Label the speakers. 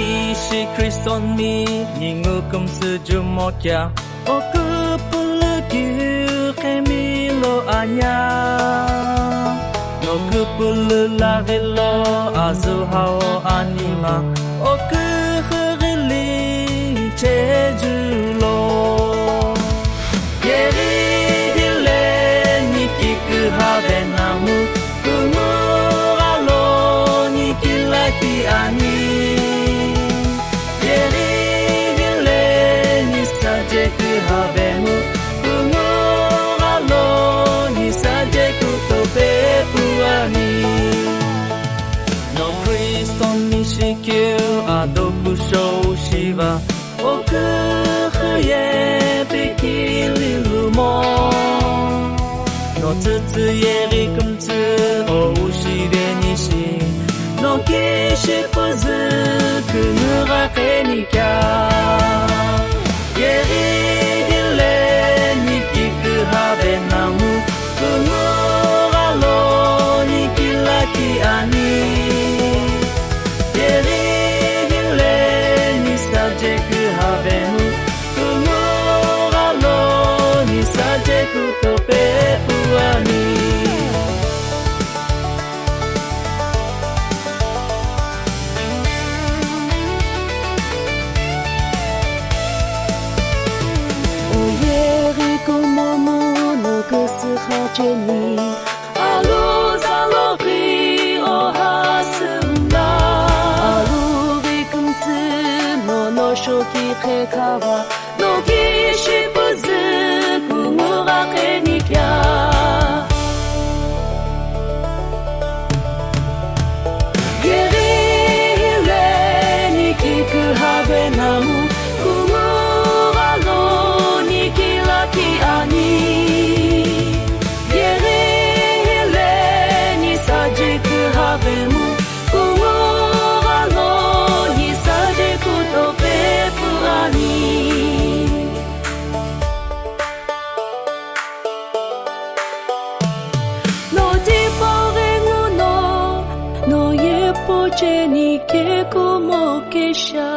Speaker 1: Yesus Kristus mi ningukum sejumokya oku puluh kemi lo anya noku puluh lo azu hao anima oku hurili chejulo yeri dile nikiku habe namu kumuralo nikilaki ani habemu kumuralo nisajeku topepuani no Kristo nishikyu adoku shoshiva okuye pikililumo no tsutsu yeri kumtsu oushide nishi no kishipuzu kumurakenika yeri habe namu kumuralo nikilaki ani yeri hile nisajeku habemu kumuralo nisajeku topepuani Jenny, alo zalori o hasumla, alo rikumtsu no shoki kekawa, no kishipuzu kumurakenikya. Yeri hile nikiku habe namu, kumuralo nikilaki ani. Habemu kumuralo nisajeku topepuani no diporengu no yepoche ni keko mokesha